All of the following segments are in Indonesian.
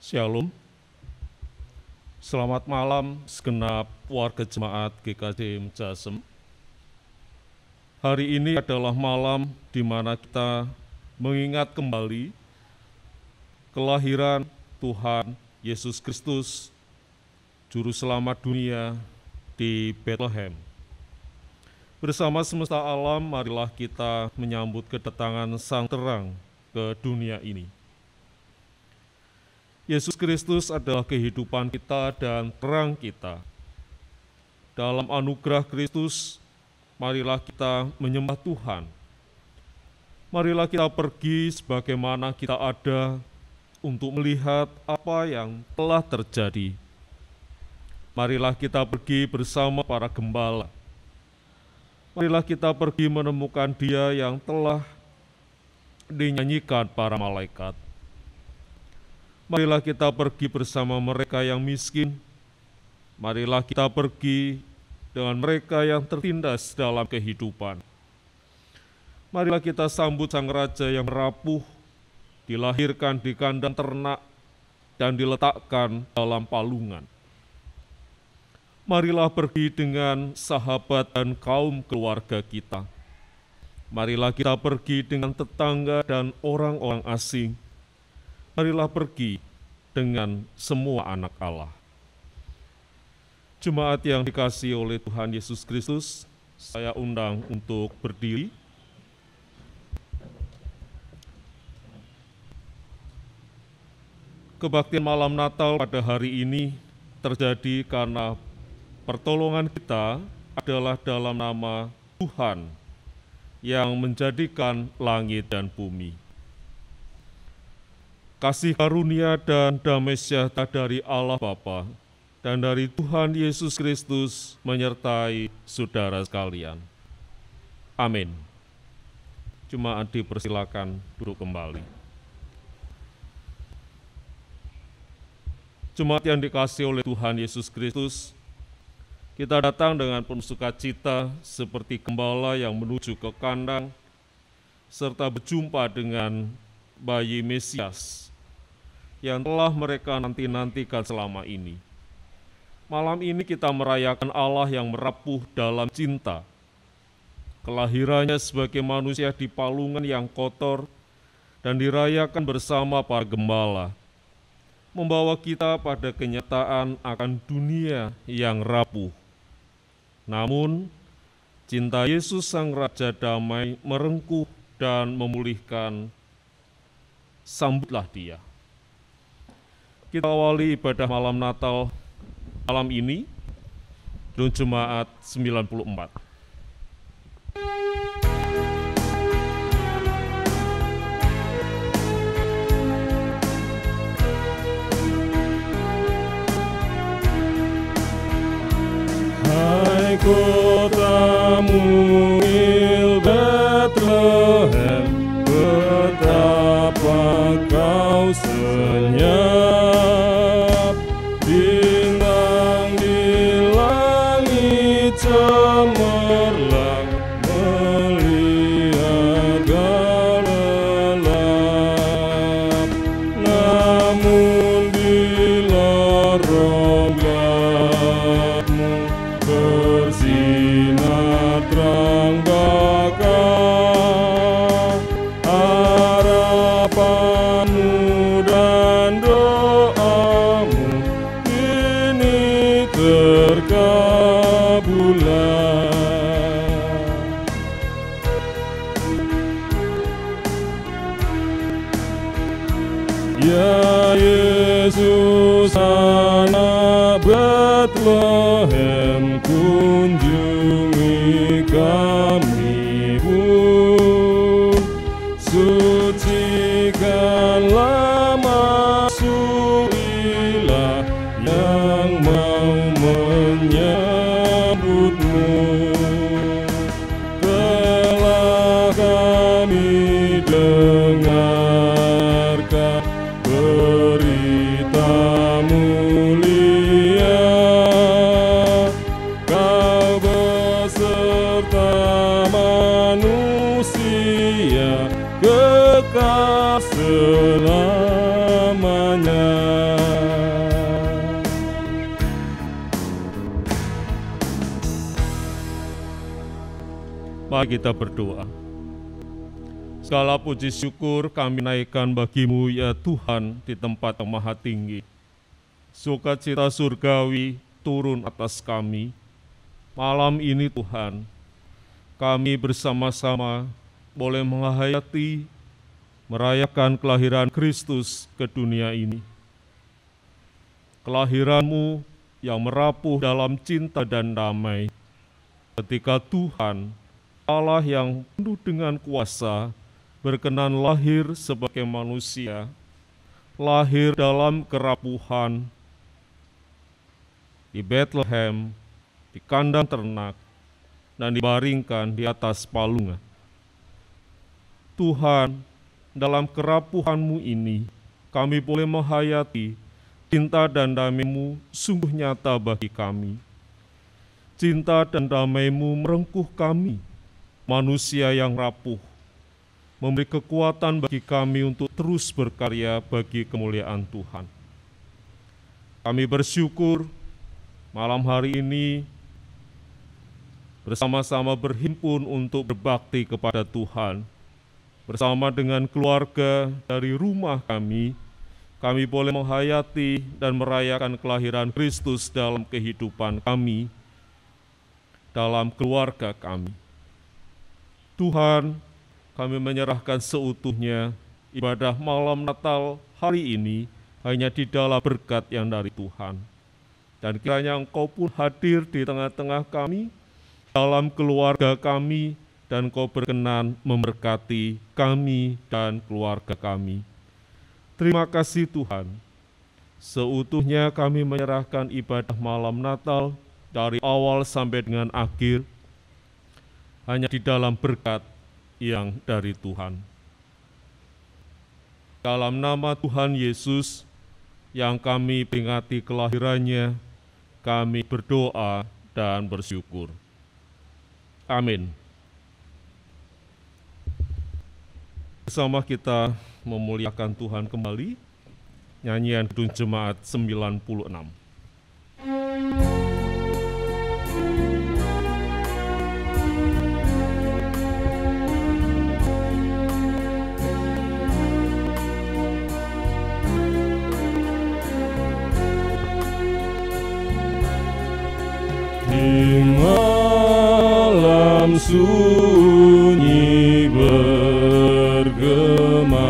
Shalom, selamat malam segenap warga jemaat GKJ Mjasem. Hari ini adalah malam di mana kita mengingat kembali kelahiran Tuhan Yesus Kristus, Juru Selamat dunia di Bethlehem. Bersama semesta alam, marilah kita menyambut kedatangan Sang Terang ke dunia ini. Yesus Kristus adalah kehidupan kita dan terang kita. Dalam anugerah Kristus, marilah kita menyembah Tuhan. Marilah kita pergi sebagaimana kita ada untuk melihat apa yang telah terjadi. Marilah kita pergi bersama para gembala. Marilah kita pergi menemukan Dia yang telah dinyanyikan para malaikat. Marilah kita pergi bersama mereka yang miskin. Marilah kita pergi dengan mereka yang tertindas dalam kehidupan. Marilah kita sambut Sang Raja yang rapuh, dilahirkan di kandang ternak, dan diletakkan dalam palungan. Marilah pergi dengan sahabat dan kaum keluarga kita. Marilah kita pergi dengan tetangga dan orang-orang asing. Marilah pergi dengan semua anak Allah. Jemaat yang dikasihi oleh Tuhan Yesus Kristus, saya undang untuk berdiri. Kebaktian malam Natal pada hari ini terjadi karena pertolongan kita adalah dalam nama Tuhan yang menjadikan langit dan bumi. Kasih karunia dan damai sejahtera dari Allah Bapa dan dari Tuhan Yesus Kristus menyertai saudara sekalian. Amin. Jemaat dipersilakan duduk kembali. Jemaat yang dikasihi oleh Tuhan Yesus Kristus, kita datang dengan penuh sukacita seperti gembala yang menuju ke kandang, serta berjumpa dengan bayi Mesias yang telah mereka nanti-nantikan selama ini. Malam ini kita merayakan Allah yang merapuh dalam cinta. Kelahirannya sebagai manusia di palungan yang kotor dan dirayakan bersama para gembala, membawa kita pada kenyataan akan dunia yang rapuh. Namun, cinta Yesus Sang Raja Damai merengkuh dan memulihkan. Sambutlah Dia. Kita awali ibadah malam Natal malam ini dengan Jemaat 94. Hai kotamu il Bethlehem, betapa kau senyap. Bintang di langit cemerlang melihat gelap. Namun di lorong gelapmu bersinar terang bakar. Harapanmu dan doamu kini terkabulan. Ya Yesus anak Bethlehem, kunjungi kami pun. Sucikanlah masuk Ilah yang mau menyambutmu. Telah kami dengarkan berita mulia, kau beserta Mari kita berdoa. Segala puji syukur kami naikkan bagi-Mu ya Tuhan di tempat yang maha tinggi. Sukacita surgawi turun atas kami. Malam ini Tuhan, kami bersama-sama boleh menghayati, merayakan kelahiran Kristus ke dunia ini. Kelahiran-Mu yang merapuh dalam cinta dan damai. Ketika Tuhan, Allah yang penuh dengan kuasa, berkenan lahir sebagai manusia, lahir dalam kerapuhan, di Bethlehem, di kandang ternak, dan dibaringkan di atas palungan. Tuhan, dalam kerapuhan-Mu ini, kami boleh menghayati cinta dan damai-Mu sungguh nyata bagi kami. Cinta dan damai-Mu merengkuh kami, manusia yang rapuh, memberi kekuatan bagi kami untuk terus berkarya bagi kemuliaan Tuhan. Kami bersyukur malam hari ini bersama-sama berhimpun untuk berbakti kepada Tuhan. Bersama dengan keluarga dari rumah kami boleh menghayati dan merayakan kelahiran Kristus dalam kehidupan kami, dalam keluarga kami. Tuhan, kami menyerahkan seutuhnya ibadah malam Natal hari ini hanya di dalam berkat yang dari Tuhan. Dan kiranya Engkau pun hadir di tengah-tengah kami, dalam keluarga kami, dan Engkau berkenan memberkati kami dan keluarga kami. Terima kasih Tuhan. Seutuhnya kami menyerahkan ibadah malam Natal dari awal sampai dengan akhir, hanya di dalam berkat yang dari Tuhan. Dalam nama Tuhan Yesus yang kami peringati kelahirannya, kami berdoa dan bersyukur. Amin. Bersama kita memuliakan Tuhan kembali, nyanyian Kidung Jemaat 96. Di malam sunyi bergema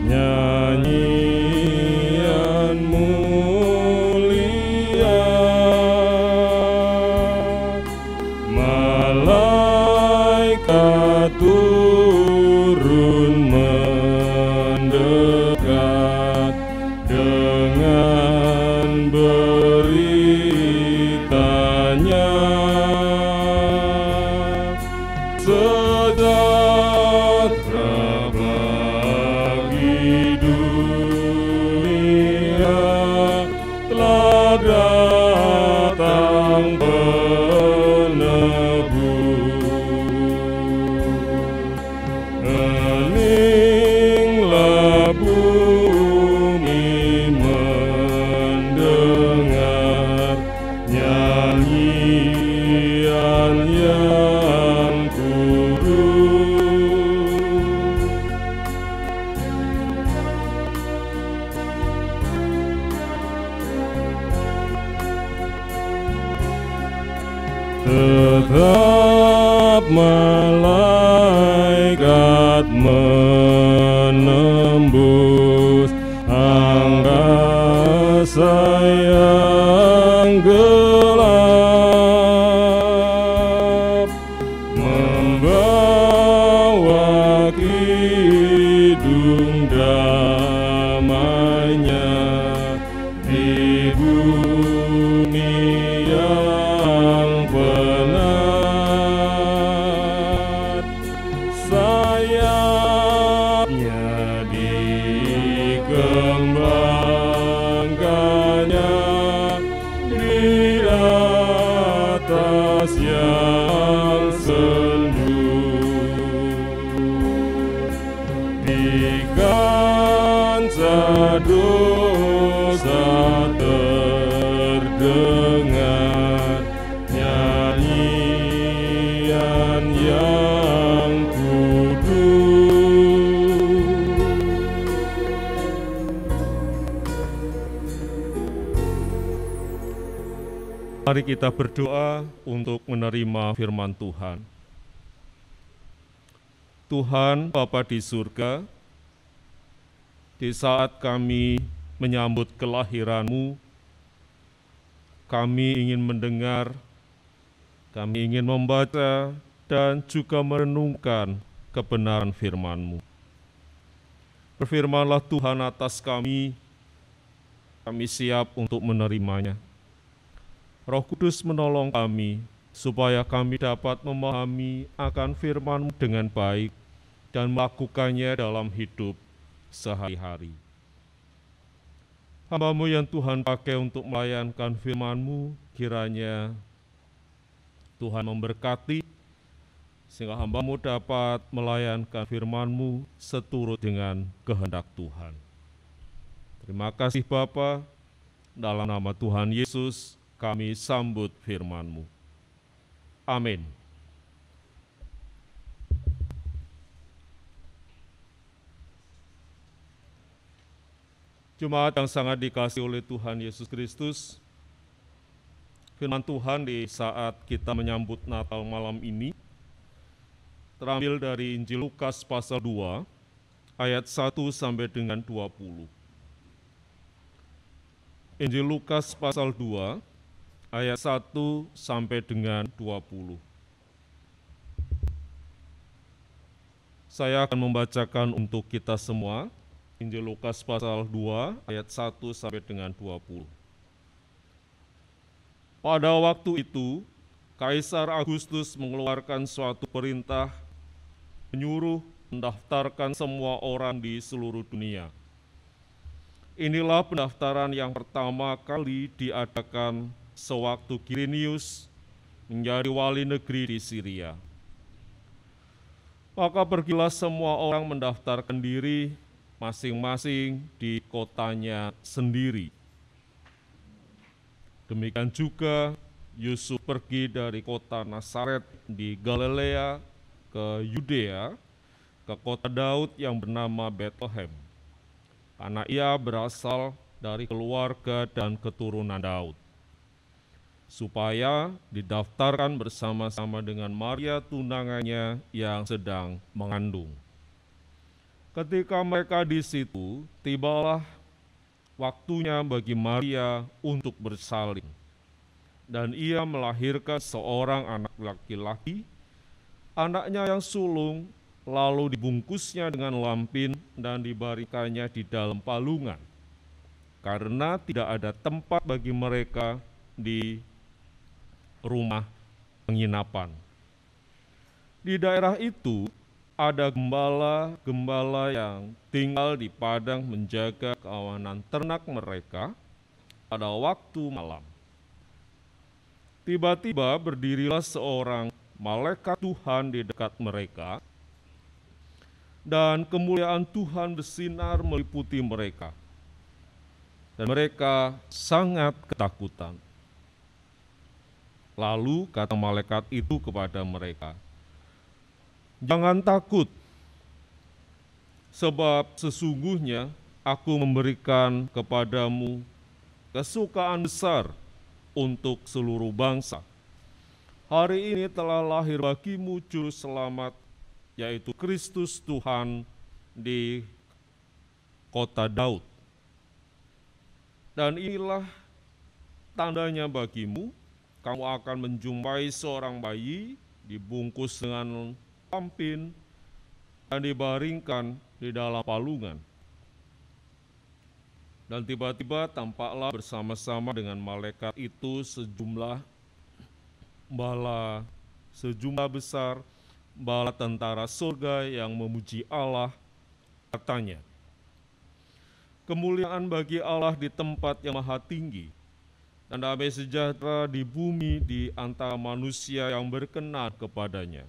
nyanyian mulia, malaikat turun mendekat dengan beritanya, sejahtera bagi dunia, telah datang penebus. Heninglah bumi mendengar nyanyian yang kurus. Tetap malaikat menembus angkasa yang gelap, membawa kidung damainya di bumi yang penat. Sayapnya dikembangkannya di atas yang sendu, di kancah dosa terdengar nyanyian yang Mari kita berdoa untuk menerima firman Tuhan. Tuhan Bapa di surga, di saat kami menyambut kelahiran-Mu, kami ingin mendengar, kami ingin membaca, dan juga merenungkan kebenaran firman-Mu. Berfirmanlah Tuhan atas kami siap untuk menerimanya. Roh Kudus menolong kami, supaya kami dapat memahami akan firman-Mu dengan baik dan melakukannya dalam hidup sehari-hari. Hamba-Mu yang Tuhan pakai untuk melayankan firman-Mu, kiranya Tuhan memberkati, sehingga hamba-Mu dapat melayankan firman-Mu seturut dengan kehendak Tuhan. Terima kasih Bapa, dalam nama Tuhan Yesus kami sambut firman-Mu. Amin. Jemaat yang sangat dikasihi oleh Tuhan Yesus Kristus, firman Tuhan di saat kita menyambut Natal malam ini terambil dari Injil Lukas pasal 2 ayat 1 sampai dengan 20. Injil Lukas pasal 2 ayat 1 sampai dengan 20. Saya akan membacakan untuk kita semua Injil Lukas pasal 2 ayat 1 sampai dengan 20. Pada waktu itu, Kaisar Agustus mengeluarkan suatu perintah menyuruh mendaftarkan semua orang di seluruh dunia. Inilah pendaftaran yang pertama kali diadakan sewaktu Quirinius menjadi wali negeri di Syria. Maka pergilah semua orang mendaftarkan diri masing-masing di kotanya sendiri. Demikian juga Yusuf pergi dari kota Nazaret di Galilea ke Yudea, ke kota Daud yang bernama Bethlehem, karena ia berasal dari keluarga dan keturunan Daud, supaya didaftarkan bersama-sama dengan Maria tunangannya yang sedang mengandung. Ketika mereka di situ, tibalah waktunya bagi Maria untuk bersalin, dan ia melahirkan seorang anak laki-laki, anaknya yang sulung, lalu dibungkusnya dengan lampin dan dibaringkannya di dalam palungan, karena tidak ada tempat bagi mereka di rumah penginapan. Di daerah itu ada gembala-gembala yang tinggal di padang menjaga kawanan ternak mereka pada waktu malam. Tiba-tiba berdirilah seorang malaikat Tuhan di dekat mereka, dan kemuliaan Tuhan bersinar meliputi mereka, dan mereka sangat ketakutan. Lalu kata malaikat itu kepada mereka, "Jangan takut, sebab sesungguhnya aku memberikan kepadamu kesukaan besar untuk seluruh bangsa. Hari ini telah lahir bagimu juru selamat, yaitu Kristus Tuhan di kota Daud. Dan inilah tandanya bagimu, kamu akan menjumpai seorang bayi dibungkus dengan lampin dan dibaringkan di dalam palungan." Dan tiba-tiba tampaklah bersama-sama dengan malaikat itu sejumlah besar bala tentara surga yang memuji Allah, katanya, "Kemuliaan bagi Allah di tempat yang maha tinggi, dan damai sejahtera di bumi di antara manusia yang berkenan kepadanya."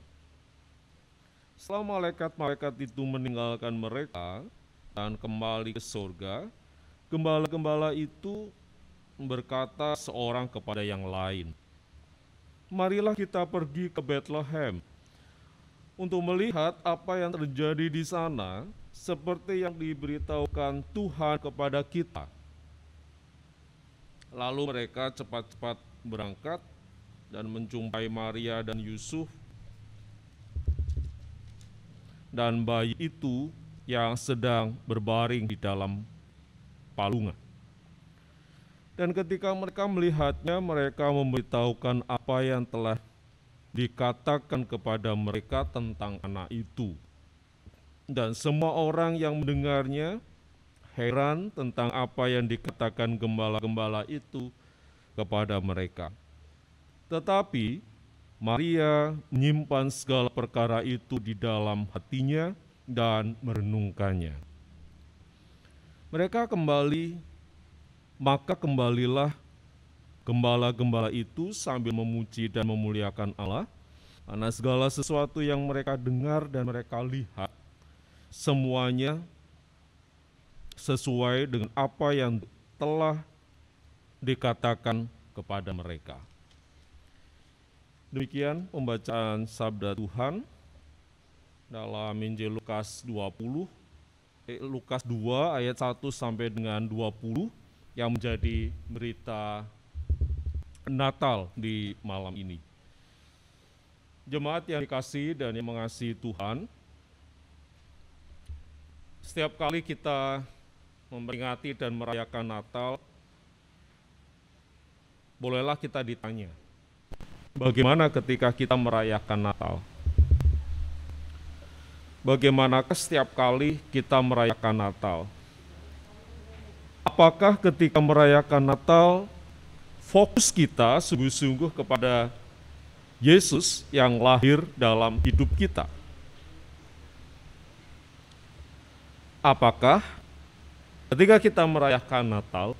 Setelah malaikat-malaikat itu meninggalkan mereka dan kembali ke surga, gembala-gembala itu berkata seorang kepada yang lain, "Marilah kita pergi ke Bethlehem untuk melihat apa yang terjadi di sana, seperti yang diberitahukan Tuhan kepada kita." Lalu mereka cepat-cepat berangkat dan menjumpai Maria dan Yusuf dan bayi itu yang sedang berbaring di dalam palungan. Dan ketika mereka melihatnya, mereka memberitahukan apa yang telah dikatakan kepada mereka tentang anak itu. Dan semua orang yang mendengarnya heran tentang apa yang dikatakan gembala-gembala itu kepada mereka. Tetapi Maria menyimpan segala perkara itu di dalam hatinya dan merenungkannya. Mereka maka kembalilah gembala-gembala itu sambil memuji dan memuliakan Allah, karena segala sesuatu yang mereka dengar dan mereka lihat, semuanya sesuai dengan apa yang telah dikatakan kepada mereka. Demikian pembacaan sabda Tuhan dalam Injil Lukas 2 ayat 1 sampai dengan 20 yang menjadi berita Natal di malam ini. Jemaat yang dikasihi dan yang mengasihi Tuhan, setiap kali kita memperingati dan merayakan Natal, bolehlah kita ditanya, bagaimana ketika kita merayakan Natal? Bagaimanakah setiap kali kita merayakan Natal? Apakah ketika merayakan Natal, fokus kita sungguh-sungguh kepada Yesus yang lahir dalam hidup kita? Apakah ketika kita merayakan Natal,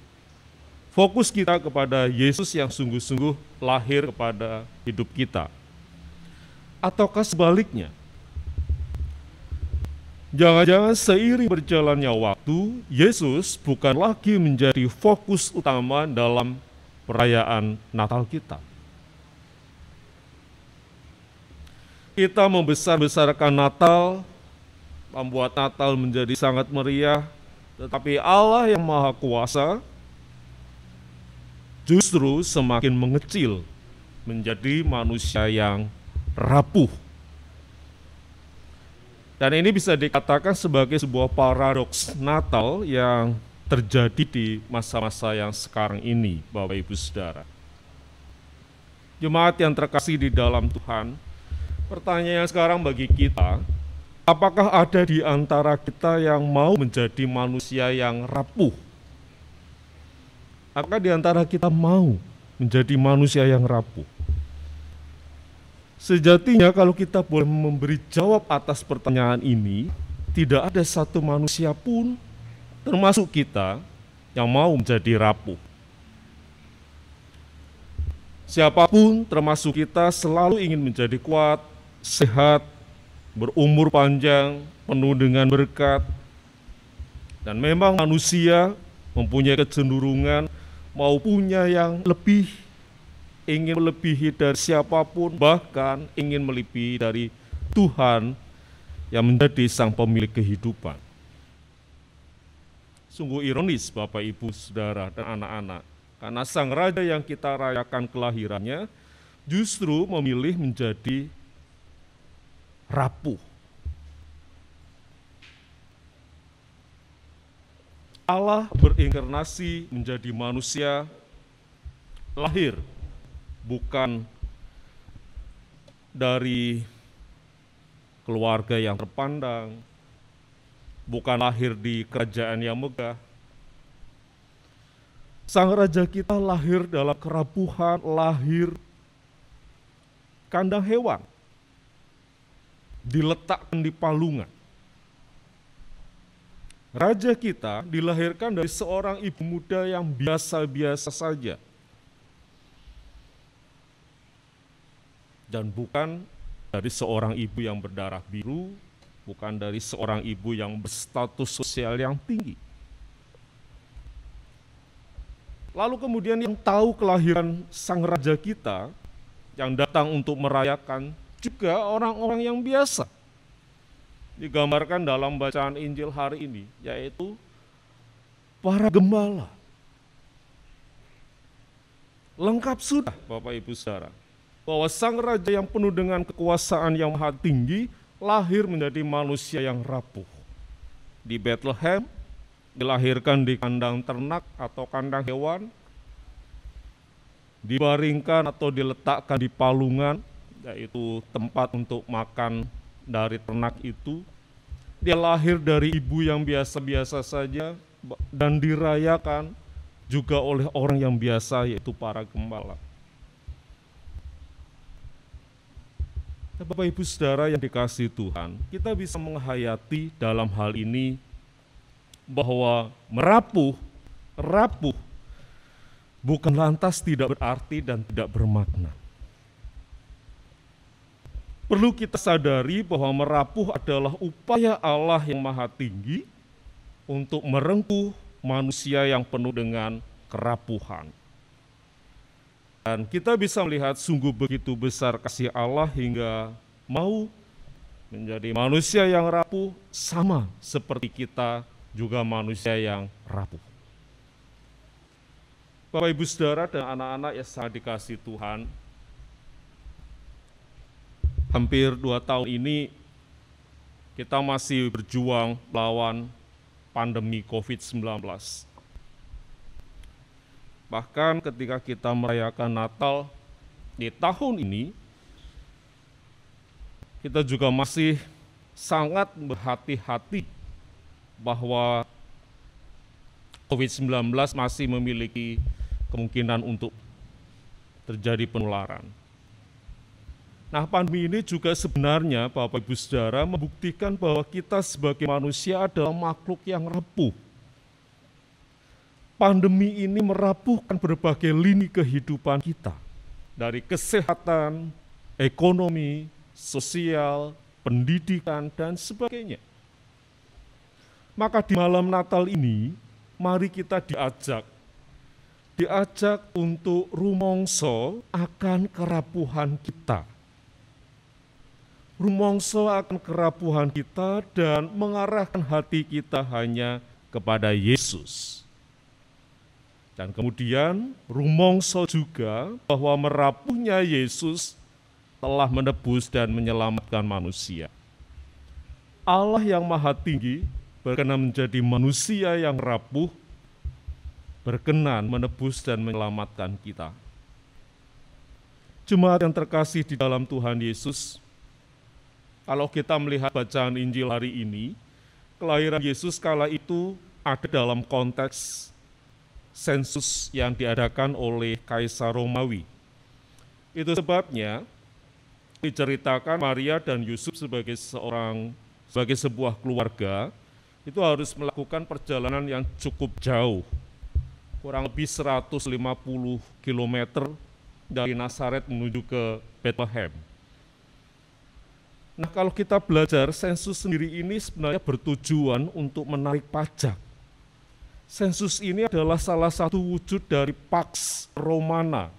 fokus kita kepada Yesus yang sungguh-sungguh lahir kepada hidup kita? Ataukah sebaliknya? Jangan-jangan seiring berjalannya waktu, Yesus bukan lagi menjadi fokus utama dalam perayaan Natal kita. Kita membesar-besarkan Natal, membuat Natal menjadi sangat meriah, tetapi Allah yang Maha Kuasa justru semakin mengecil menjadi manusia yang rapuh. Dan ini bisa dikatakan sebagai sebuah paradoks Natal yang terjadi di masa-masa yang sekarang ini, Bapak Ibu Saudara. Jemaat yang terkasih di dalam Tuhan, pertanyaan sekarang bagi kita, apakah ada di antara kita yang mau menjadi manusia yang rapuh? Apakah di antara kita mau menjadi manusia yang rapuh? Sejatinya kalau kita boleh memberi jawab atas pertanyaan ini, tidak ada satu manusia pun, termasuk kita, yang mau menjadi rapuh. Siapapun termasuk kita selalu ingin menjadi kuat, sehat, berumur panjang, penuh dengan berkat. Dan memang manusia mempunyai kecenderungan mau punya yang lebih, ingin melebihi dari siapapun, bahkan ingin melebihi dari Tuhan yang menjadi sang pemilik kehidupan. Sungguh ironis Bapak Ibu Saudara dan anak-anak, karena sang raja yang kita rayakan kelahirannya justru memilih menjadi rapuh. Allah berinkarnasi menjadi manusia, lahir bukan dari keluarga yang terpandang, bukan lahir di kerajaan yang megah. Sang raja kita lahir dalam kerapuhan, lahir kandang hewan, diletakkan di palungan. Raja kita dilahirkan dari seorang ibu muda yang biasa-biasa saja. Dan bukan dari seorang ibu yang berdarah biru, bukan dari seorang ibu yang berstatus sosial yang tinggi. Lalu kemudian yang tahu kelahiran sang raja kita, yang datang untuk merayakan juga orang-orang yang biasa. Digambarkan dalam bacaan Injil hari ini, yaitu para gembala. Lengkap sudah Bapak Ibu Saudara, bahwa sang raja yang penuh dengan kekuasaan yang maha tinggi lahir menjadi manusia yang rapuh. Di Bethlehem, dilahirkan di kandang ternak atau kandang hewan, dibaringkan atau diletakkan di palungan, yaitu tempat untuk makan dari ternak itu. Dia lahir dari ibu yang biasa-biasa saja dan dirayakan juga oleh orang yang biasa, yaitu para gembala. Bapak Ibu Saudara yang dikasihi Tuhan, kita bisa menghayati dalam hal ini bahwa rapuh bukan lantas tidak berarti dan tidak bermakna. Perlu kita sadari bahwa merapuh adalah upaya Allah yang maha tinggi untuk merengkuh manusia yang penuh dengan kerapuhan. Dan kita bisa melihat sungguh begitu besar kasih Allah hingga mau menjadi manusia yang rapuh, sama seperti kita juga manusia yang rapuh. Bapak Ibu Saudara dan anak-anak yang sangat dikasihi Tuhan, hampir 2 tahun ini kita masih berjuang melawan pandemi COVID-19. Bahkan ketika kita merayakan Natal di tahun ini, kita juga masih sangat berhati-hati bahwa COVID-19 masih memiliki kemungkinan untuk terjadi penularan. Nah, pandemi ini juga sebenarnya Bapak Ibu Saudara membuktikan bahwa kita sebagai manusia adalah makhluk yang rapuh. Pandemi ini merapuhkan berbagai lini kehidupan kita, dari kesehatan, ekonomi, sosial, pendidikan, dan sebagainya. Maka di malam Natal ini, mari kita diajak untuk rumongso akan kerapuhan kita. Rumongso akan kerapuhan kita dan mengarahkan hati kita hanya kepada Yesus. Dan kemudian rumongso juga bahwa merapuhnya Yesus telah menebus dan menyelamatkan manusia. Allah yang maha tinggi berkenan menjadi manusia yang rapuh, berkenan menebus dan menyelamatkan kita. Jemaat yang terkasih di dalam Tuhan Yesus, kalau kita melihat bacaan Injil hari ini, kelahiran Yesus kala itu ada dalam konteks sensus yang diadakan oleh Kaisar Romawi. Itu sebabnya diceritakan Maria dan Yusuf sebagai sebuah keluarga itu harus melakukan perjalanan yang cukup jauh, kurang lebih 150 km dari Nazaret menuju ke Bethlehem. Nah, kalau kita belajar, sensus sendiri ini sebenarnya bertujuan untuk menarik pajak. Sensus ini adalah salah satu wujud dari Pax Romana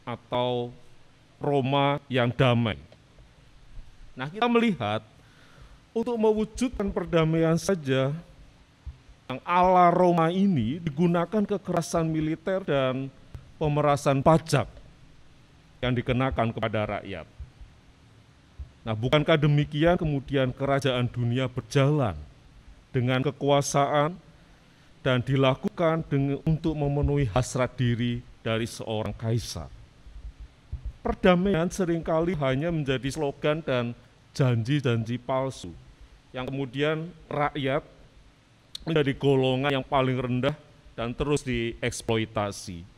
atau Roma yang damai. Nah, kita melihat untuk mewujudkan perdamaian saja, yang ala Roma ini digunakan kekerasan militer dan pemerasan pajak yang dikenakan kepada rakyat. Nah, bukankah demikian kemudian kerajaan dunia berjalan dengan kekuasaan dan dilakukan untuk memenuhi hasrat diri dari seorang kaisar. Perdamaian seringkali hanya menjadi slogan dan janji-janji palsu, yang kemudian rakyat menjadi golongan yang paling rendah dan terus dieksploitasi.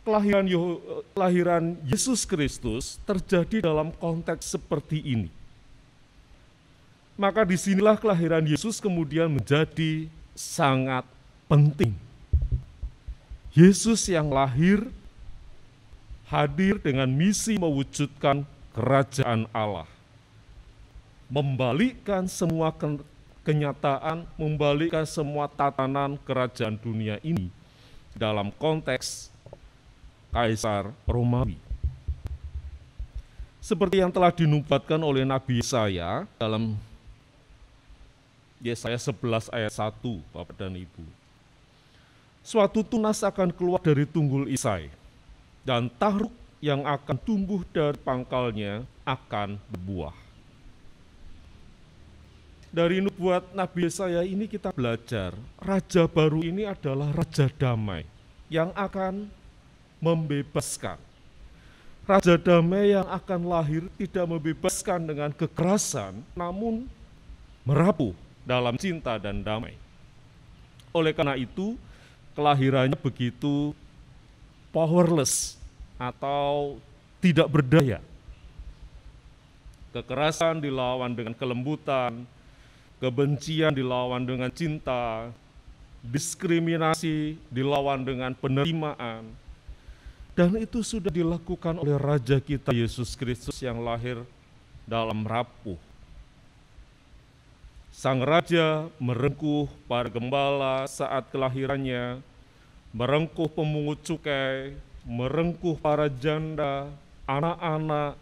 Kelahiran Yesus Kristus terjadi dalam konteks seperti ini. Maka disinilah kelahiran Yesus kemudian menjadi sangat penting. Yesus yang hadir dengan misi mewujudkan kerajaan Allah. Membalikkan semua kenyataan, membalikkan semua tatanan kerajaan dunia ini dalam konteks Kaisar Romawi. Seperti yang telah dinubuatkan oleh Nabi Yesaya dalam Yesaya 11 ayat 1, Bapak dan Ibu. Suatu tunas akan keluar dari tunggul Isai, dan tahruk yang akan tumbuh dari pangkalnya akan berbuah. Dari nubuat Nabi Yesaya ini kita belajar, Raja baru ini adalah Raja damai yang akan membebaskan. Raja damai yang akan lahir tidak membebaskan dengan kekerasan, namun merapuh dalam cinta dan damai. Oleh karena itu, kelahirannya begitu powerless atau tidak berdaya. Kekerasan dilawan dengan kelembutan, kebencian dilawan dengan cinta, diskriminasi dilawan dengan penerimaan. Dan itu sudah dilakukan oleh Raja kita Yesus Kristus yang lahir dalam rapuh. Sang Raja merengkuh para gembala saat kelahirannya, merengkuh pemungut cukai, merengkuh para janda, anak-anak,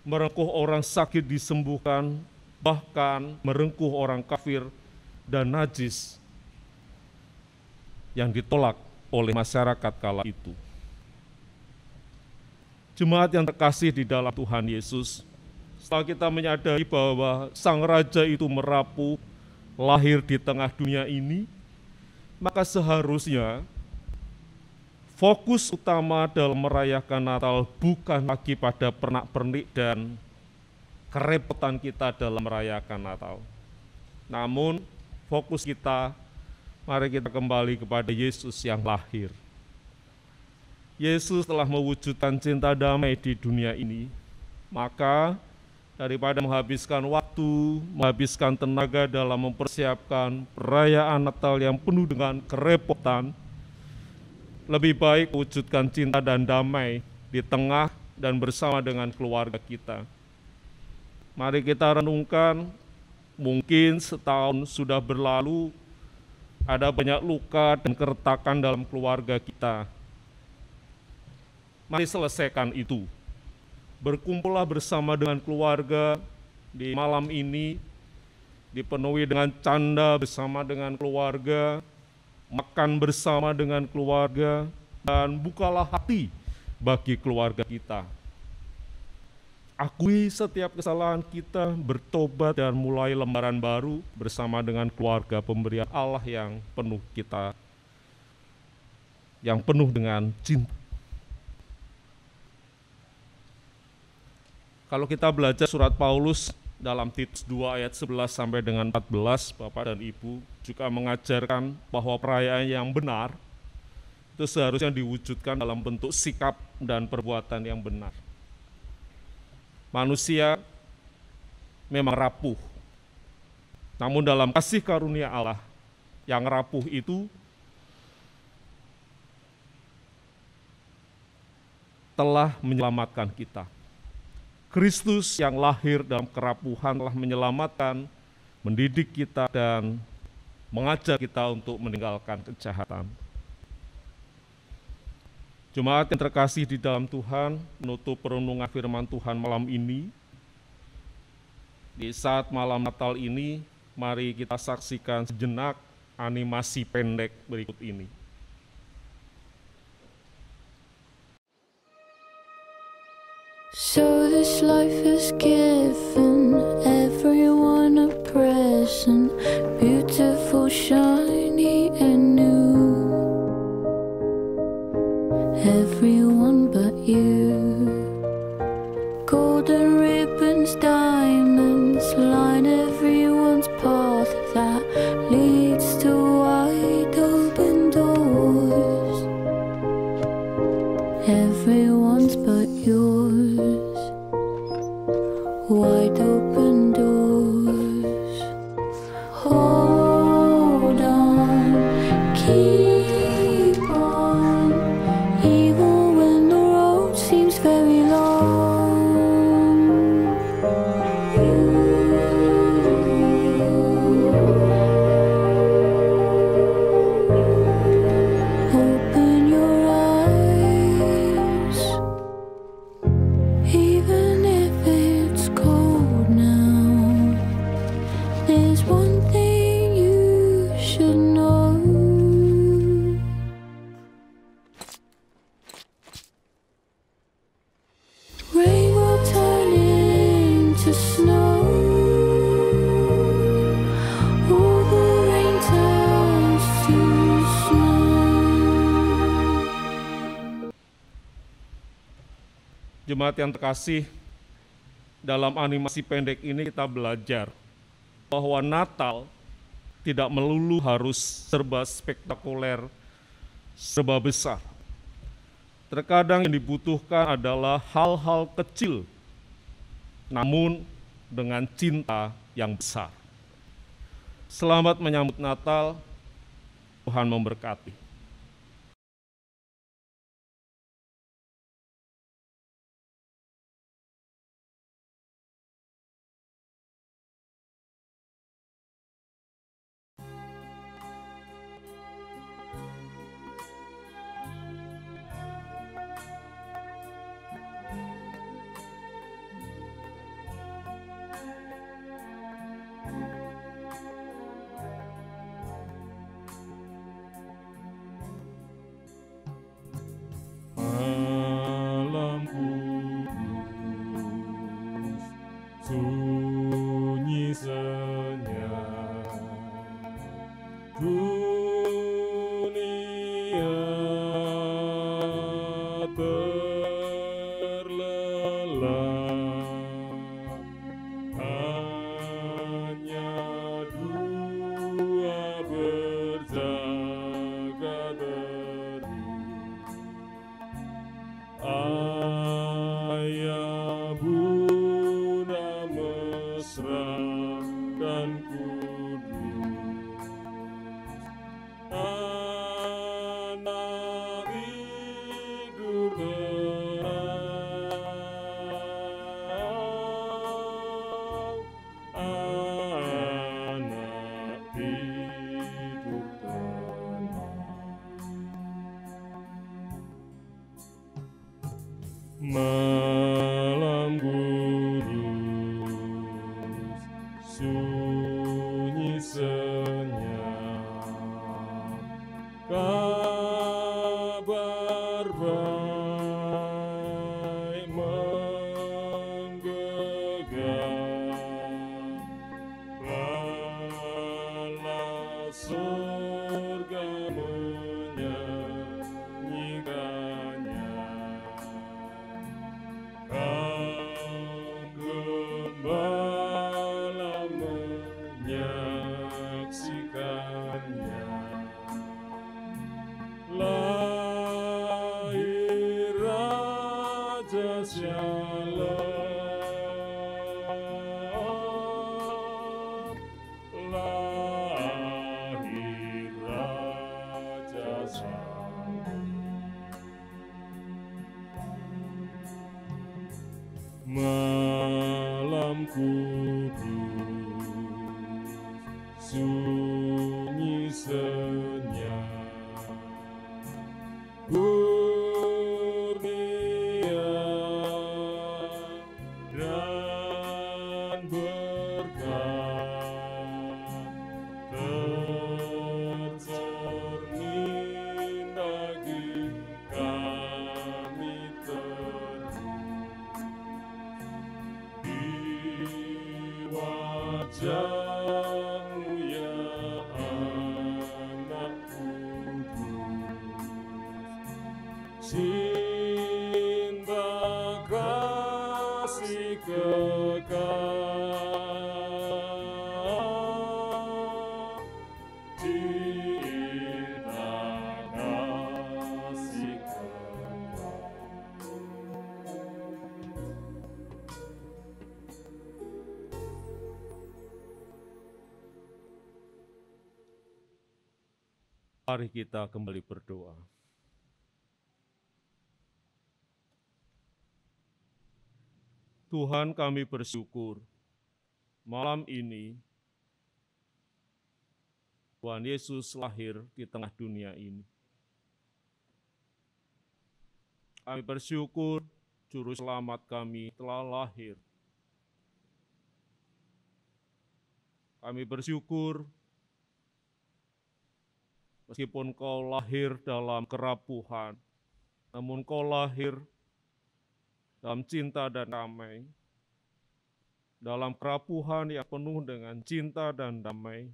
merengkuh orang sakit disembuhkan, bahkan merengkuh orang kafir dan najis yang ditolak oleh masyarakat kala itu. Jemaat yang terkasih di dalam Tuhan Yesus, setelah kita menyadari bahwa Sang Raja itu merapuh, lahir di tengah dunia ini, maka seharusnya fokus utama dalam merayakan Natal bukan lagi pada pernak-pernik dan kerepotan kita dalam merayakan Natal. Namun fokus kita, mari kita kembali kepada Yesus yang lahir. Yesus telah mewujudkan cinta damai di dunia ini, maka daripada menghabiskan waktu, menghabiskan tenaga dalam mempersiapkan perayaan Natal yang penuh dengan kerepotan, lebih baik wujudkan cinta dan damai di tengah dan bersama dengan keluarga kita. Mari kita renungkan, mungkin setahun sudah berlalu, ada banyak luka dan keretakan dalam keluarga kita. Mari selesaikan itu. Berkumpullah bersama dengan keluarga di malam ini, dipenuhi dengan canda bersama dengan keluarga, makan bersama dengan keluarga, dan bukalah hati bagi keluarga kita. Akui setiap kesalahan kita, bertobat dan mulai lembaran baru bersama dengan keluarga pemberian Allah yang penuh kita, yang penuh dengan cinta. Kalau kita belajar surat Paulus dalam Titus 2 ayat 11 sampai dengan 14, Bapak dan Ibu juga mengajarkan bahwa perayaan yang benar itu seharusnya diwujudkan dalam bentuk sikap dan perbuatan yang benar. Manusia memang rapuh, namun dalam kasih karunia Allah yang rapuh itu telah menyelamatkan kita. Kristus yang lahir dalam kerapuhan telah menyelamatkan, mendidik kita dan mengajar kita untuk meninggalkan kejahatan. Jemaat yang terkasih di dalam Tuhan, menutup perenungan firman Tuhan malam ini. Di saat malam Natal ini, mari kita saksikan sejenak animasi pendek berikut ini. So this life has given everyone a present, beautiful, shiny and new. Everyone but you. Golden ribbons, diamonds line everyone's path that leads to wide open doors. Everyone's but yours. Wide open doors. Hold on, keep on, even when the road seems very long. Open your eyes, even if it's cold now. There's one thing you should know. Jemaat yang terkasih, dalam animasi pendek ini kita belajar bahwa Natal tidak melulu harus serba spektakuler, serba besar. Terkadang yang dibutuhkan adalah hal-hal kecil, namun dengan cinta yang besar. Selamat menyambut Natal, Tuhan memberkati. Malam kudus, sunyi senyap, dunia terlelap, hanya dua berjaga terus. Ayah bunda mesra dan kudus, anak tidur tenang, anak tidur tenang. Malam kudus, sunyi senyap, kabar baik menggegam, lala surga menyanyikannya. Kau gembala menyaksikannya, lahir Raja Shalom, lahir Raja Shalom. Malam kudus, sunyi senyap, kurnia dan berkat tercermin bagi kami terus. Di wajah-Mu ya anak kudus, cinta kasih kekal, cinta kasih kekal. Mari kita kembali berdoa. Tuhan, kami bersyukur malam ini Tuhan Yesus lahir di tengah dunia ini. Kami bersyukur Juru Selamat kami telah lahir. Kami bersyukur meskipun Kau lahir dalam kerapuhan, namun Kau lahir dalam cinta dan damai. Dalam kerapuhan yang penuh dengan cinta dan damai,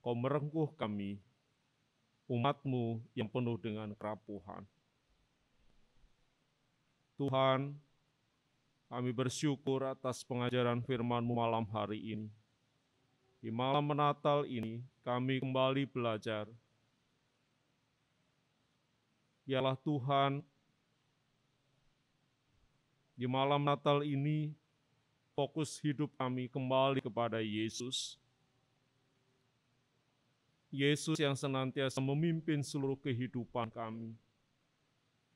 Kau merengkuh kami, umat-Mu yang penuh dengan kerapuhan. Tuhan, kami bersyukur atas pengajaran firman-Mu malam hari ini. Di malam Natal ini, kami kembali belajar. Biarlah Tuhan, di malam Natal ini, fokus hidup kami kembali kepada Yesus. Yesus yang senantiasa memimpin seluruh kehidupan kami.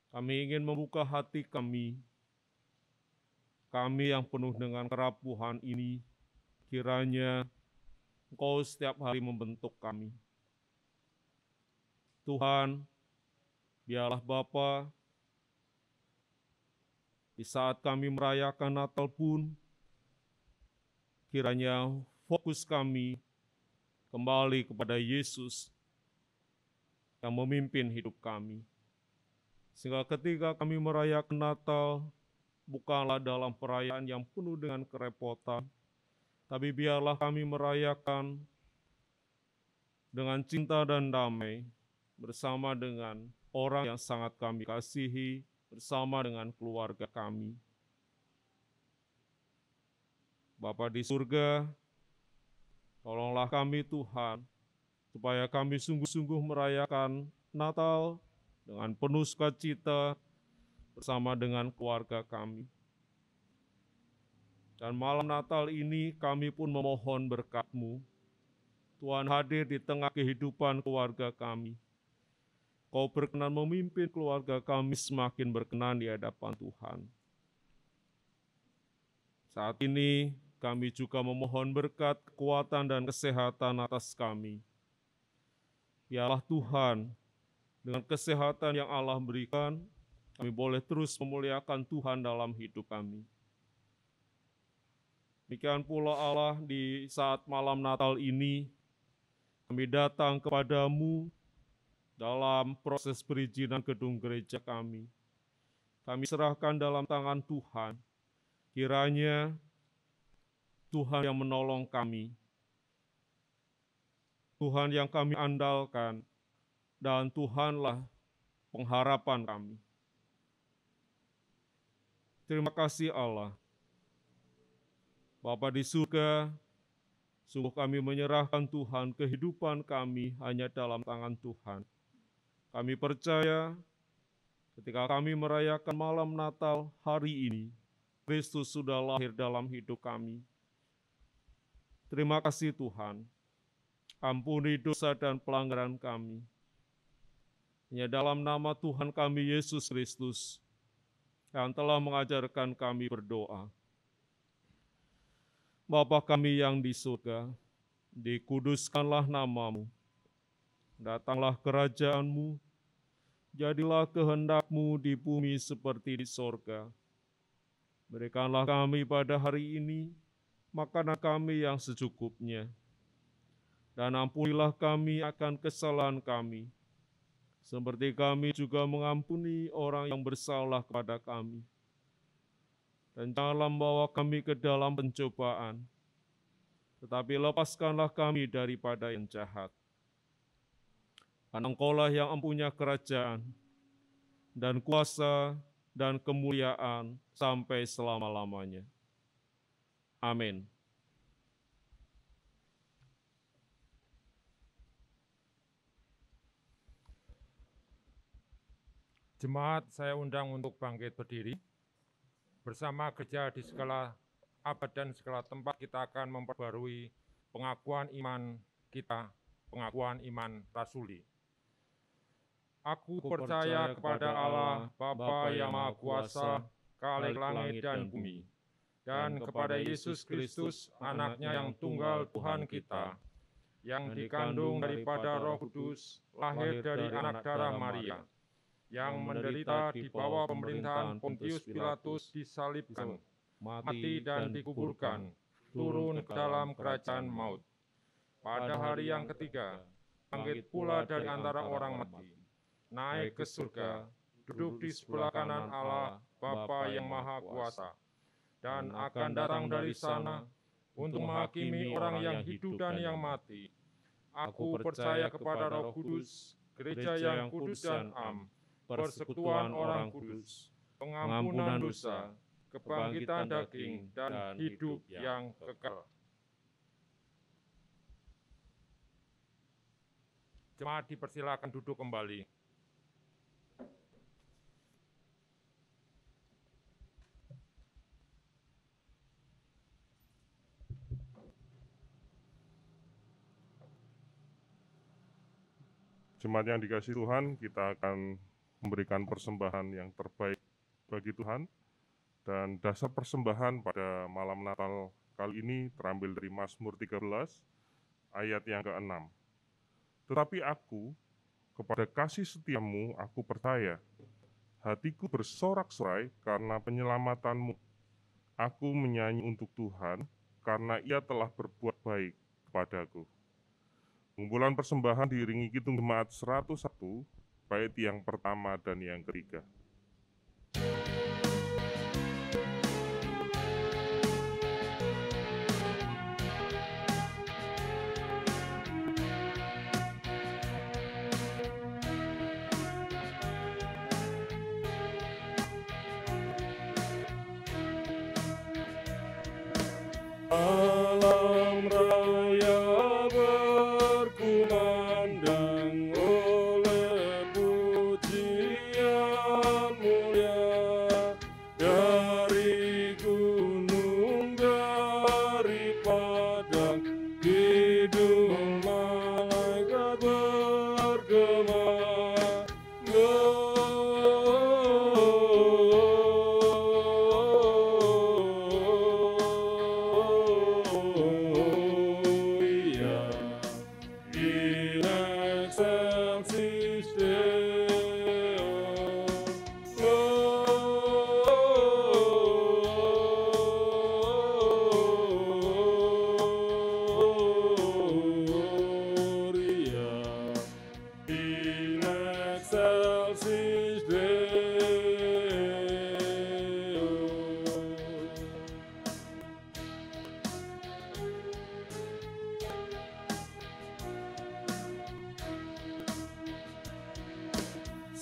Kami ingin membuka hati kami yang penuh dengan kerapuhan ini, kiranya Engkau setiap hari membentuk kami. Tuhan, biarlah Bapa, di saat kami merayakan Natal pun, kiranya fokus kami kembali kepada Yesus yang memimpin hidup kami. Sehingga ketika kami merayakan Natal, bukanlah dalam perayaan yang penuh dengan kerepotan, tapi biarlah kami merayakan dengan cinta dan damai bersama dengan orang yang sangat kami kasihi, bersama dengan keluarga kami. Bapa di surga, tolonglah kami Tuhan, supaya kami sungguh-sungguh merayakan Natal dengan penuh sukacita bersama dengan keluarga kami. Dan malam Natal ini kami pun memohon berkat-Mu. Tuhan hadir di tengah kehidupan keluarga kami. Kau berkenan memimpin keluarga kami semakin berkenan di hadapan Tuhan. Saat ini kami juga memohon berkat, kekuatan, dan kesehatan atas kami. Biarlah Tuhan, dengan kesehatan yang Allah berikan, kami boleh terus memuliakan Tuhan dalam hidup kami. Demikian pula Allah, di saat malam Natal ini, kami datang kepadamu dalam proses perizinan gedung gereja kami. Kami serahkan dalam tangan Tuhan. Kiranya Tuhan yang menolong kami, Tuhan yang kami andalkan, dan Tuhanlah pengharapan kami. Terima kasih Allah. Bapa di surga, sungguh kami menyerahkan Tuhan, kehidupan kami hanya dalam tangan Tuhan. Kami percaya ketika kami merayakan malam Natal hari ini, Kristus sudah lahir dalam hidup kami. Terima kasih Tuhan, ampuni dosa dan pelanggaran kami. Hanya dalam nama Tuhan kami Yesus Kristus yang telah mengajarkan kami berdoa. Bapa kami yang di surga, dikuduskanlah nama-Mu, datanglah kerajaan-Mu, jadilah kehendak-Mu di bumi seperti di sorga. Berikanlah kami pada hari ini makanan kami yang secukupnya, dan ampunilah kami akan kesalahan kami, seperti kami juga mengampuni orang yang bersalah kepada kami. Dan janganlah membawa kami ke dalam pencobaan, tetapi lepaskanlah kami daripada yang jahat. Karena Engkau-lah yang mempunyai kerajaan, dan kuasa, dan kemuliaan sampai selama-lamanya. Amin. Jemaat saya undang untuk bangkit berdiri. Bersama gereja di segala abad dan segala tempat kita akan memperbarui pengakuan iman kita, pengakuan iman rasuli. Aku percaya kepada Allah, Bapa yang Maha Kuasa, Khalik langit dan bumi, dan kepada Yesus Kristus, Anaknya yang tunggal Tuhan kita, yang dikandung daripada Roh Kudus, lahir dari anak darah Maria, yang menderita di bawah pemerintahan Pontius Pilatus, disalibkan, mati dan dikuburkan, turun ke dalam kerajaan maut. Pada hari yang ketiga, bangkit pula dari antara orang mati, naik ke surga, duduk di sebelah kanan Allah, Bapa yang Maha Kuasa, dan akan datang dari sana untuk menghakimi orang yang hidup dan yang mati. Aku percaya kepada Roh Kudus, gereja yang kudus dan am, persekutuan orang kudus, pengampunan dosa, kebangkitan daging, dan hidup yang kekal. Jemaat dipersilakan duduk kembali. Jemaat yang dikasihi Tuhan, kita akan memberikan persembahan yang terbaik bagi Tuhan. Dan dasar persembahan pada malam Natal kali ini terambil dari Mazmur 13, ayat yang ke-6. Tetapi aku, kepada kasih setiamu aku percaya. Hatiku bersorak-sorai karena penyelamatanmu. Aku menyanyi untuk Tuhan, karena Ia telah berbuat baik kepadaku. Pengumpulan persembahan diiringi Kidung Jemaat 101, bait yang pertama dan yang ketiga. Alam raya berkumandang oleh pujian mulia dari gunung, dari padang, kidung malaikat bergema.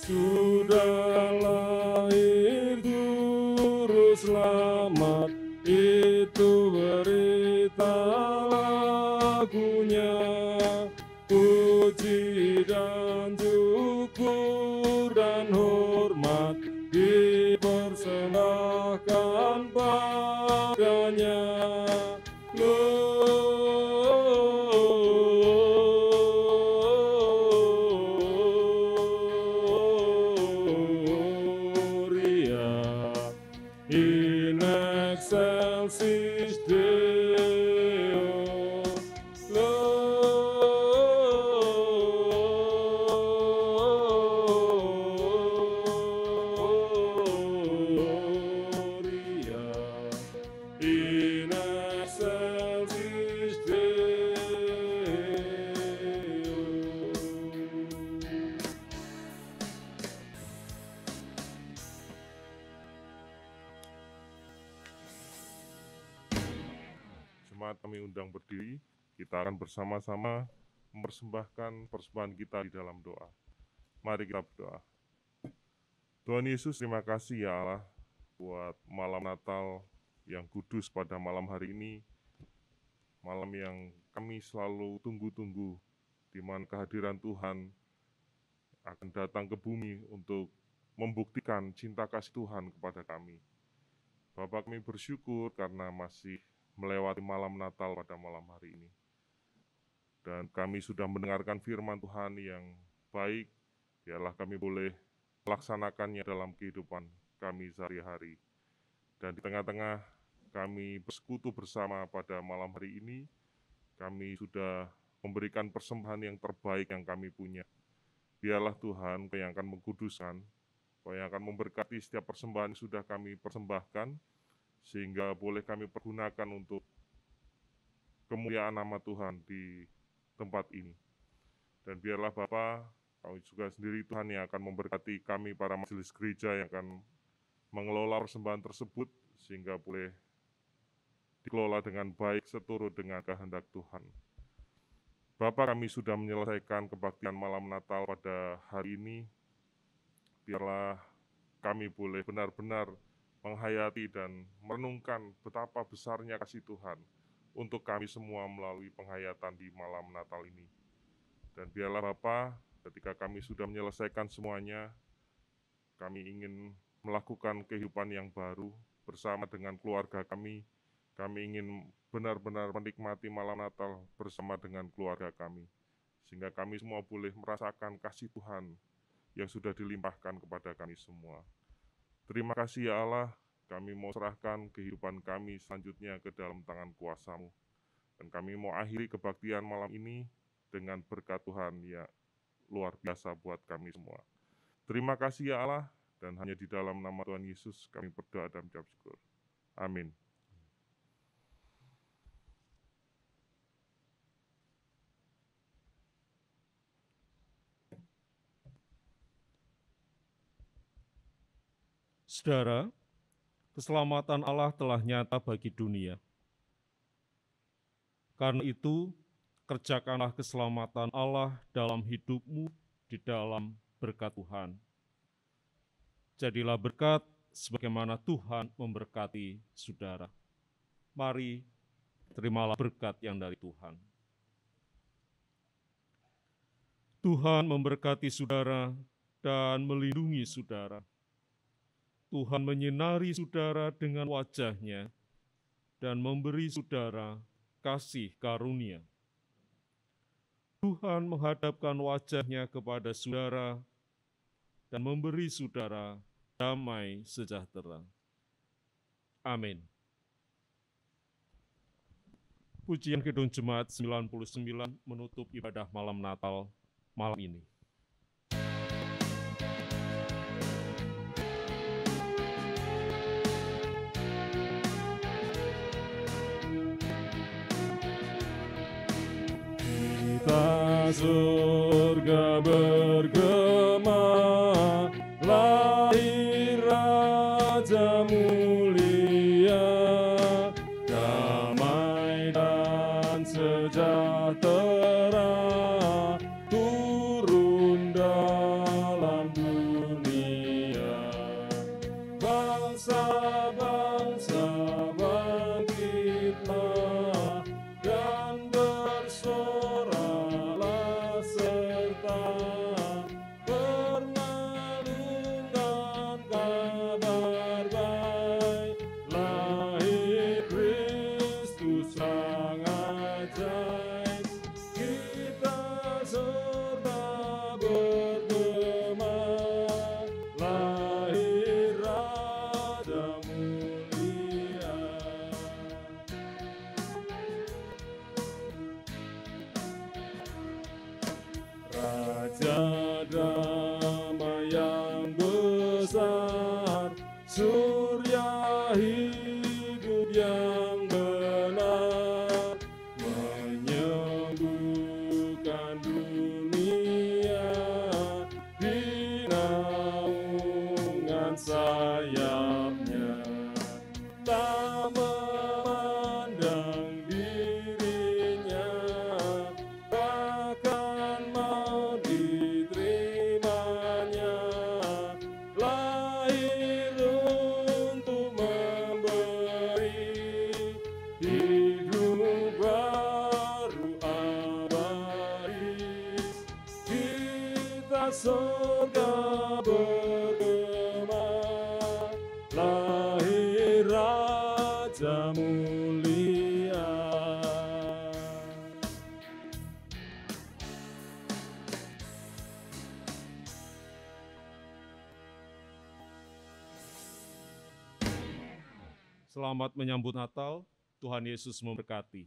Sudah lahir juru selamat, itu berita lagunya. Puji dan syukur dan hormat dipersembahkan padanya. In excelsis Deo, Gloria, in excelsis Deo. Jemaat kami undang berdiri, kita akan bersama-sama mempersembahkan persembahan kita di dalam doa. Mari kita berdoa. Tuhan Yesus, terima kasih ya Allah buat malam Natal yang kudus pada malam hari ini. Malam yang kami selalu tunggu-tunggu, di mana kehadiran Tuhan akan datang ke bumi untuk membuktikan cinta kasih Tuhan kepada kami. Bapak, kami bersyukur karena masih melewati malam Natal pada malam hari ini. Dan kami sudah mendengarkan firman Tuhan yang baik, biarlah kami boleh melaksanakannya dalam kehidupan kami sehari-hari. Dan di tengah-tengah kami bersekutu bersama pada malam hari ini, kami sudah memberikan persembahan yang terbaik yang kami punya. Biarlah Tuhan Kau yang akan mengkuduskan, Kau yang akan memberkati setiap persembahan yang sudah kami persembahkan, sehingga boleh kami pergunakan untuk kemuliaan nama Tuhan di tempat ini. Dan biarlah Bapa, Kau juga sendiri Tuhan yang akan memberkati kami para majelis gereja yang akan mengelola persembahan tersebut, sehingga boleh dikelola dengan baik seturut dengan kehendak Tuhan. Bapa, kami sudah menyelesaikan kebaktian malam Natal pada hari ini. Biarlah kami boleh benar-benar menghayati dan merenungkan betapa besarnya kasih Tuhan untuk kami semua melalui penghayatan di malam Natal ini. Dan biarlah Bapa, ketika kami sudah menyelesaikan semuanya, kami ingin melakukan kehidupan yang baru bersama dengan keluarga kami. Kami ingin benar-benar menikmati malam Natal bersama dengan keluarga kami, sehingga kami semua boleh merasakan kasih Tuhan yang sudah dilimpahkan kepada kami semua. Terima kasih ya Allah, kami mau serahkan kehidupan kami selanjutnya ke dalam tangan kuasa-Mu. Dan kami mau akhiri kebaktian malam ini dengan berkat Tuhan ya luar biasa buat kami semua. Terima kasih ya Allah, dan hanya di dalam nama Tuhan Yesus kami berdoa dan mengucap syukur. Amin. Saudara, keselamatan Allah telah nyata bagi dunia. Karena itu, kerjakanlah keselamatan Allah dalam hidupmu di dalam berkat Tuhan. Jadilah berkat sebagaimana Tuhan memberkati saudara. Mari, terimalah berkat yang dari Tuhan. Tuhan memberkati saudara dan melindungi saudara. Tuhan menyinari saudara dengan wajah-Nya dan memberi saudara kasih karunia. Tuhan menghadapkan wajah-Nya kepada saudara dan memberi saudara damai sejahtera. Amin. Pujian Kidung Jemaat 99 menutup ibadah malam Natal malam ini. Surga bergema, lahir Raja mulia, damai dan sejahtera turun dalam dunia. Bangsa-bangsa bangkitlah dan bersoralah serta bermelungkan kabar baik, lahir Kristus sang ajaib. Kita serta bergema, lahir Raja mulia. Raja damai yang besar, surya hidup yang benar, menyembuhkan dunia di naungan sayapnya. Tak memandang dirinya, bahkan mau diterimanya, lahir untuk memberi hidup baru abadi. Kita surga bergema, lahir Raja mulia. Selamat menyambut Natal, Tuhan Yesus memberkati.